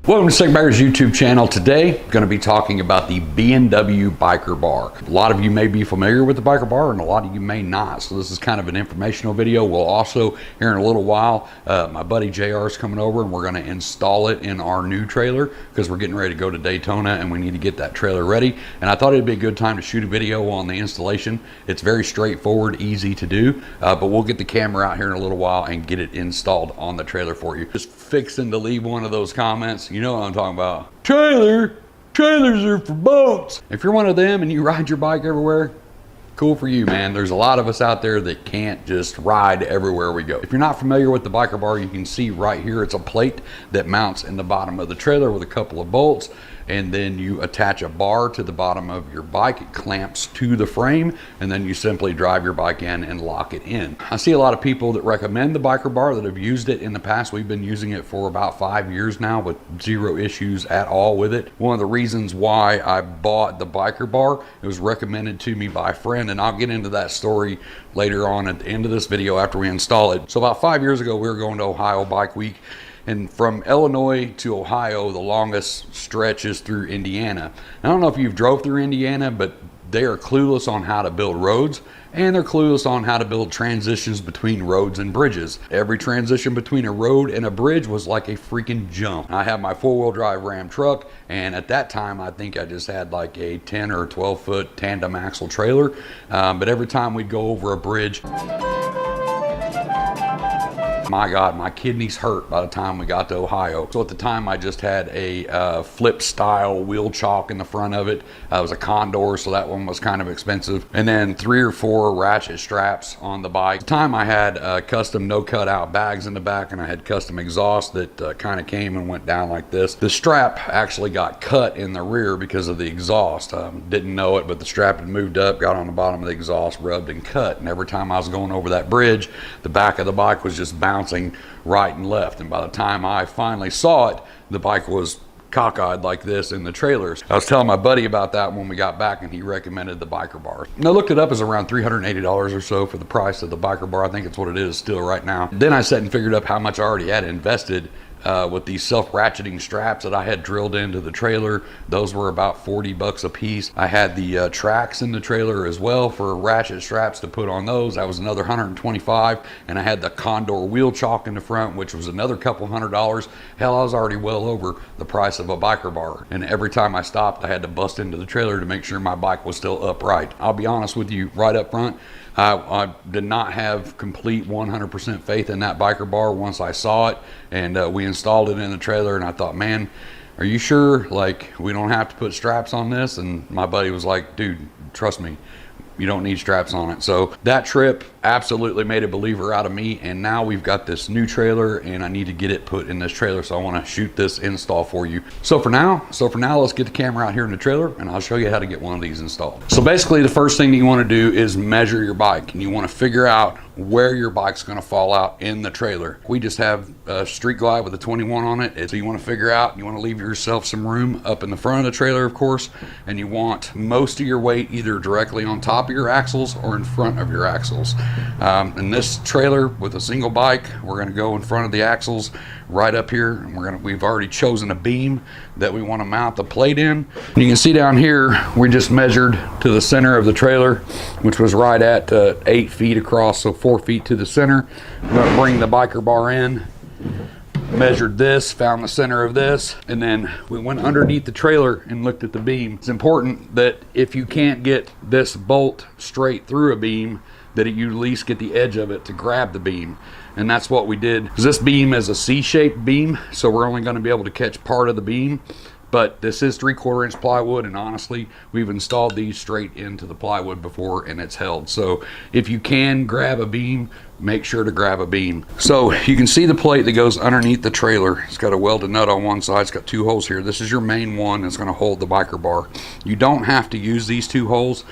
Welcome to Stickbaggers YouTube channel. Today, I'm going to be talking about the B&W Biker Bar. A lot of you may be familiar with the Biker Bar and a lot of you may not. So this is kind of an informational video. We'll also, here in a little while, my buddy JR is coming over and we're going to install it in our new trailer because we're getting ready to go to Daytona and we need to get that trailer ready. And I thought it'd be a good time to shoot a video on the installation. It's very straightforward, easy to do, but we'll get the camera out here in a little while and get it installed on the trailer for you. Just fixing to leave one of those comments. You know what I'm talking about. Trailers are for boats. If you're one of them and you ride your bike everywhere, cool for you, man. There's a lot of us out there that can't just ride everywhere we go. If you're not familiar with the Biker Bar, you can see right here, it's a plate that mounts in the bottom of the trailer with a couple of bolts, and then you attach a bar to the bottom of your bike. It clamps to the frame, and then you simply drive your bike in and lock it in. I see a lot of people that recommend the Biker Bar that have used it in the past. We've been using it for about 5 years now with zero issues at all with it. One of the reasons why I bought the Biker Bar, it was recommended to me by a friend, and I'll get into that story later on at the end of this video after we install it. So about 5 years ago, we were going to Ohio Bike Week. And from Illinois to Ohio, the longest stretch is through Indiana. I don't know if you've drove through Indiana, but they are clueless on how to build roads, and they're clueless on how to build transitions between roads and bridges. Every transition between a road and a bridge was like a freaking jump. I have my 4-wheel drive Ram truck, and at that time, I think I just had like a 10 or 12 foot tandem axle trailer. But every time we'd go over a bridge, my God, my kidneys hurt by the time we got to Ohio. So at the time, I just had a flip style wheel chock in the front of it. It was a Condor, so that one was kind of expensive. And then 3 or 4 ratchet straps on the bike. At the time, I had custom no cutout bags in the back, and I had custom exhaust that kind of came and went down like this. The strap actually got cut in the rear because of the exhaust. Didn't know it, but the strap had moved up, got on the bottom of the exhaust, rubbed and cut. And every time I was going over that bridge, the back of the bike was just bouncing right and left, and by the time I finally saw it, the bike was cockeyed like this in the trailers. I was telling my buddy about that when we got back, and he recommended the Biker Bar. And I looked it up, as around $380 or so for the price of the Biker Bar. I think it's what it is still right now. Then I sat and figured up how much I already had invested with these self-ratcheting straps that I had drilled into the trailer. Those were about 40 bucks a piece. I had the tracks in the trailer as well for ratchet straps to put on those. That was another 125, and I had the Condor wheel chock in the front, which was another couple $100. Hell, I was already well over the price of a Biker Bar, and every time I stopped, I had to bust into the trailer to make sure my bike was still upright. I'll be honest with you right up front, I did not have complete 100% faith in that Biker Bar once I saw it, and we installed it in the trailer, and I thought, man, are you sure, like, we don't have to put straps on this? And my buddy was like, dude, trust me, you don't need straps on it. So that trip absolutely made a believer out of me, and now we've got this new trailer and I need to get it put in this trailer, so I want to shoot this install for you. So for now, let's get the camera out here in the trailer and I'll show you how to get one of these installed. So basically, the first thing that you want to do is measure your bike, and you want to figure out where your bike's going to fall out in the trailer. We just have a Street Glide with a 21 on it, so you want to figure out, you want to leave yourself some room up in the front of the trailer, of course, and you want most of your weight either directly on top of your axles or in front of your axles. In this trailer with a single bike, we're going to go in front of the axles right up here, and we've already chosen a beam that we want to mount the plate in. You can see down here, we just measured to the center of the trailer, which was right at 8 feet across, so 4 feet to the center. I'm going to bring the Biker Bar in, measured this, found the center of this, and then we went underneath the trailer and looked at the beam. It's important that if you can't get this bolt straight through a beam, that you at least get the edge of it to grab the beam. And that's what we did. This beam is a C-shaped beam, so we're only going to be able to catch part of the beam, but this is 3/4 inch plywood, and honestly, we've installed these straight into the plywood before and it's held. So if you can grab a beam, make sure to grab a beam. So you can see the plate that goes underneath the trailer. It's got a welded nut on one side. It's got 2 holes here. This is your main one that's going to hold the Biker Bar. You don't have to use these 2 holes,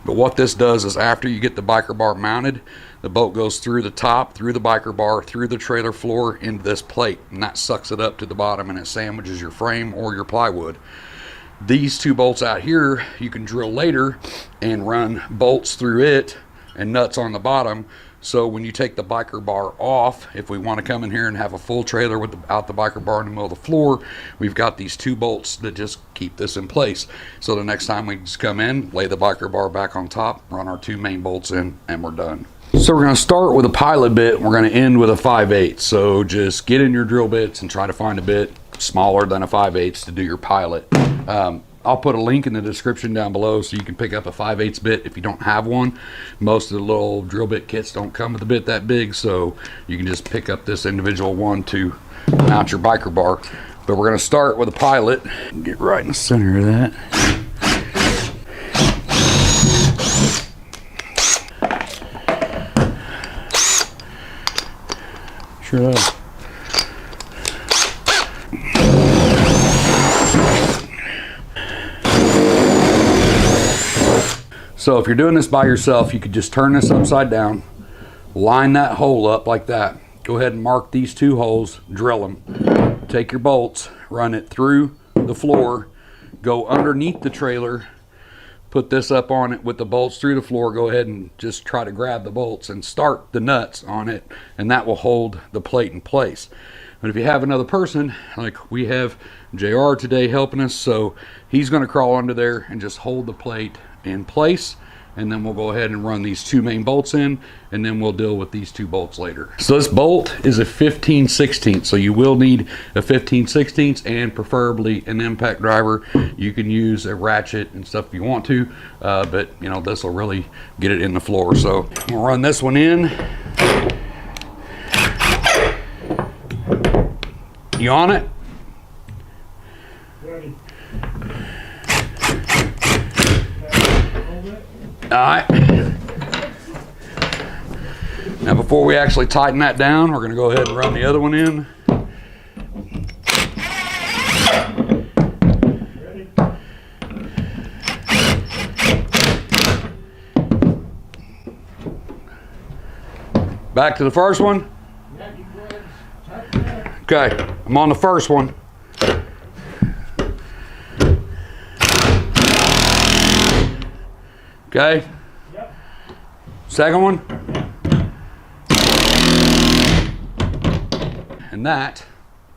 but what this does is after you get the Biker Bar mounted, the bolt goes through the top, through the Biker Bar, through the trailer floor into this plate, and that sucks it up to the bottom and it sandwiches your frame or your plywood. These 2 bolts out here, you can drill later and run bolts through it and nuts on the bottom, So when you take the biker bar off, if we want to come in here and have a full trailer without the biker bar in the middle of the floor, we've got these 2 bolts that just keep this in place. So the next time we just come in, lay the biker bar back on top, run our 2 main bolts in, and we're done. So we're going to start with a pilot bit, and we're going to end with a 5/8. So just get in your drill bits and try to find a bit smaller than a 5/8 to do your pilot. I'll put a link in the description down below so you can pick up a 5/8 bit if you don't have one. Most of the little drill bit kits don't come with a bit that big, so you can just pick up this individual one to mount your biker bar. But we're going to start with a pilot. Get right in the center of that. Sure does. So if you're doing this by yourself, you could just turn this upside down, line that hole up like that. Go ahead and mark these 2 holes, drill them. Take your bolts, run it through the floor, go underneath the trailer, put this up on it with the bolts through the floor. Go ahead and just try to grab the bolts and start the nuts on it, and that will hold the plate in place. But if you have another person, like we have JR today helping us, so he's going to crawl under there and just hold the plate in place, and then we'll go ahead and run these 2 main bolts in, and then we'll deal with these 2 bolts later. So this bolt is a 15/16, so you will need a 15/16 and preferably an impact driver. You can use a ratchet and stuff if you want to, but you know, this will really get it in the floor. So we'll run this one in. You on it? Ready. All right. Now before we actually tighten that down, we're going to go ahead and run the other one in. Ready. Back to the first one. Yeah, you go ahead. Tighten that. Okay, I'm on the first one. Okay. Yep. Second one. And that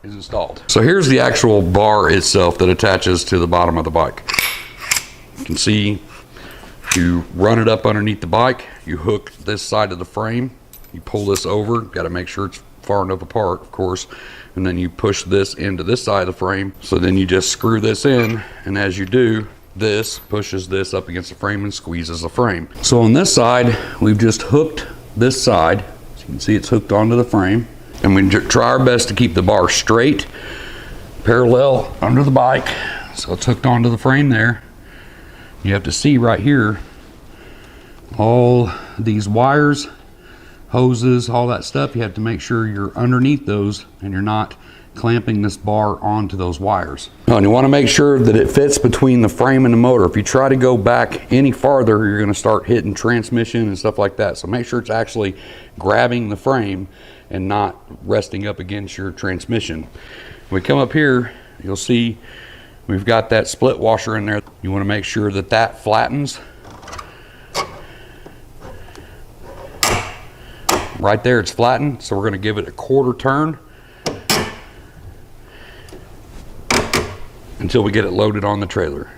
is installed. So here's the actual bar itself that attaches to the bottom of the bike. You can see you run it up underneath the bike, you hook this side of the frame, you pull this over, got to make sure it's far enough apart, of course, and then you push this into this side of the frame. So then you just screw this in, and as you do, this pushes this up against the frame and squeezes the frame. So on this side, we've just hooked this side. So you can see it's hooked onto the frame. And we try our best to keep the bar straight, parallel under the bike. So it's hooked onto the frame there. You have to see right here, all these wires, hoses, all that stuff, you have to make sure you're underneath those and you're not clamping this bar onto those wires. Oh, and you want to make sure that it fits between the frame and the motor. If you try to go back any farther, you're going to start hitting transmission and stuff like that. So make sure it's actually grabbing the frame and not resting up against your transmission. When we come up here, you'll see we've got that split washer in there. You want to make sure that that flattens. Right there, it's flattened, so we're going to give it a quarter turn until we get it loaded on the trailer.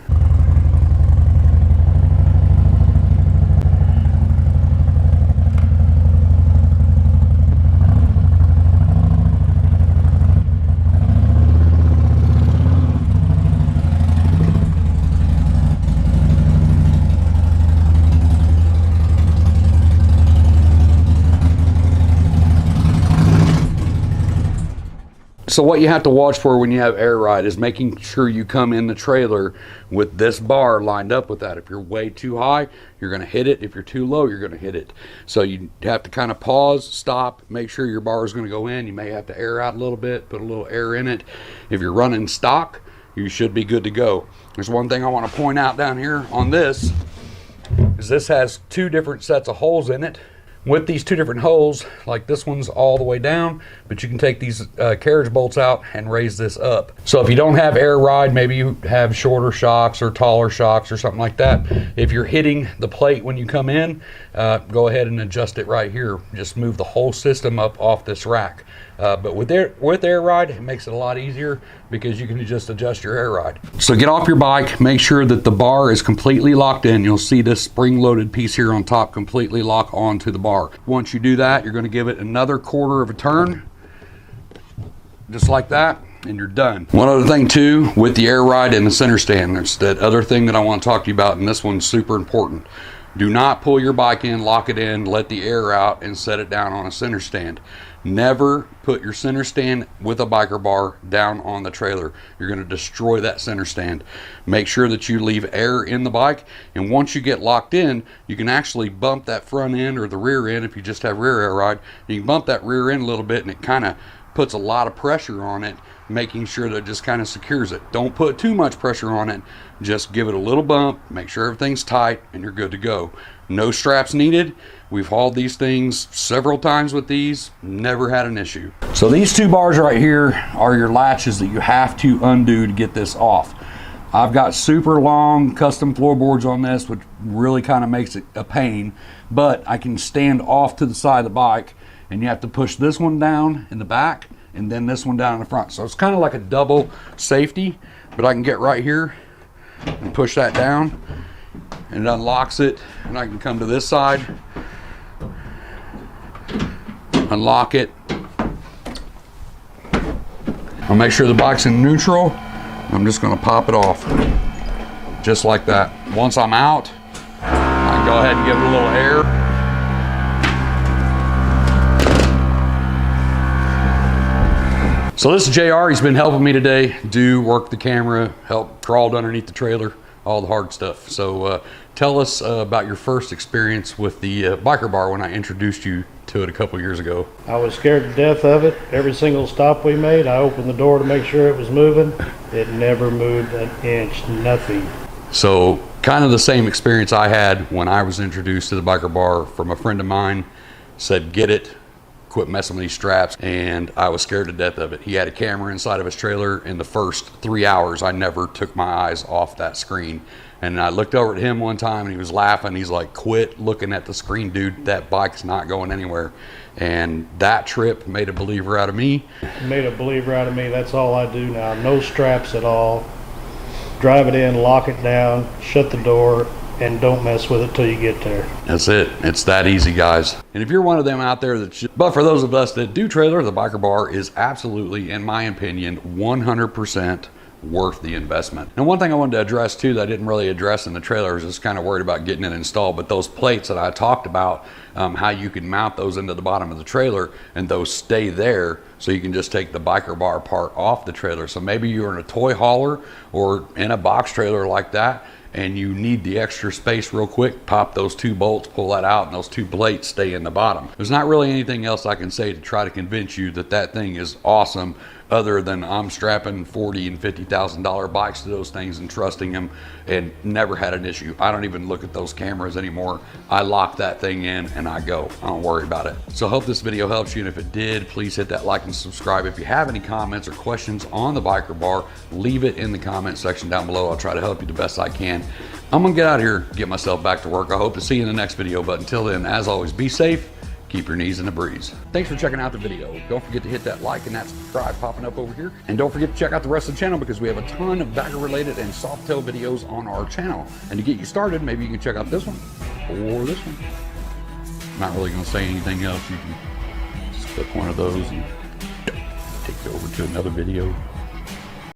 So what you have to watch for when you have air ride is making sure you come in the trailer with this bar lined up with that. If you're way too high, you're going to hit it. If you're too low, you're going to hit it. So you have to kind of pause, stop, make sure your bar is going to go in. You may have to air out a little bit, put a little air in it. If you're running stock, you should be good to go. There's one thing I want to point out down here on this, is this has two different sets of holes in it. with these two different holes, like this one's all the way down, but you can take these carriage bolts out and raise this up. So if you don't have air ride, maybe you have shorter shocks or taller shocks or something like that. If you're hitting the plate when you come in, go ahead and adjust it right here. Just move the whole system up off this rack. But with air ride, it makes it a lot easier because you can just adjust your air ride. So get off your bike, make sure that the bar is completely locked in. You'll see this spring-loaded piece here on top completely lock onto the bar. Once you do that, you're going to give it another quarter of a turn, just like that, and you're done. One other thing too, with the air ride and the center stand, there's that other thing that I want to talk to you about, and this one's super important. Do not pull your bike in, lock it in, let the air out, and set it down on a center stand. Never put your center stand with a biker bar down on the trailer. You're going to destroy that center stand. Make sure that you leave air in the bike, and once you get locked in, you can actually bump that front end or the rear end if you just have rear air ride. You can bump that rear end a little bit, and it kind of puts a lot of pressure on it, making sure that it just kind of secures it. Don't put too much pressure on it. Just give it a little bump, make sure everything's tight, and you're good to go. No straps needed. We've hauled these things several times with these, never had an issue. So these two bars right here are your latches that you have to undo to get this off. I've got super long custom floorboards on this, which really kind of makes it a pain, but I can stand off to the side of the bike, and you have to push this one down in the back and then this one down in the front. So it's kind of like a double safety, but I can get right here and push that down, and it unlocks it, and I can come to this side, unlock it. I'll make sure the bike's in neutral. I'm just going to pop it off just like that. Once I'm out, I can go ahead and give it a little air. So this is JR. He's been helping me today work the camera, help crawled underneath the trailer, all the hard stuff. So tell us about your first experience with the biker bar when I introduced you to it a couple years ago. I was scared to death of it. Every single stop we made, I opened the door to make sure it was moving. It never moved an inch, nothing. So kind of the same experience I had when I was introduced to the biker bar from a friend of mine. Said, get it, quit messing with these straps, and I was scared to death of it. He had a camera inside of his trailer. In the first 3 hours, I never took my eyes off that screen. And I looked over at him one time and he was laughing. He's like, quit looking at the screen, dude. That bike's not going anywhere. And that trip made a believer out of me. Made a believer out of me. That's all I do now. No straps at all. Drive it in, lock it down, shut the door, and don't mess with it till you get there. That's it. It's that easy, guys. And if you're one of them out there but for those of us that do trailer, the biker bar is absolutely, in my opinion, 100% worth the investment. And one thing I wanted to address too that I didn't really address in the trailer, I was just kind of worried about getting it installed, but those plates that I talked about, how you can mount those into the bottom of the trailer and those stay there, so you can just take the biker bar part off the trailer. So maybe you're in a toy hauler or in a box trailer like that, and you need the extra space real quick, pop those two bolts, pull that out, and those two plates stay in the bottom. There's not really anything else I can say to try to convince you that that thing is awesome, other than I'm strapping $40,000 and $50,000 bikes to those things and trusting them, and never had an issue. I don't even look at those cameras anymore. I lock that thing in and I go. I don't worry about it. So I hope this video helps you, and if it did, please hit that like and subscribe. If you have any comments or questions on the biker bar, leave it in the comment section down below. I'll try to help you the best I can. I'm gonna get out of here, get myself back to work. I hope to see you in the next video, but until then, as always, be safe. Keep your knees in the breeze. Thanks for checking out the video. Don't forget to hit that like and that subscribe popping up over here. And don't forget to check out the rest of the channel, because we have a ton of bagger related and soft tail videos on our channel. And to get you started, maybe you can check out this one or this one. I'm not really gonna say anything else. You can just click one of those and take you over to another video.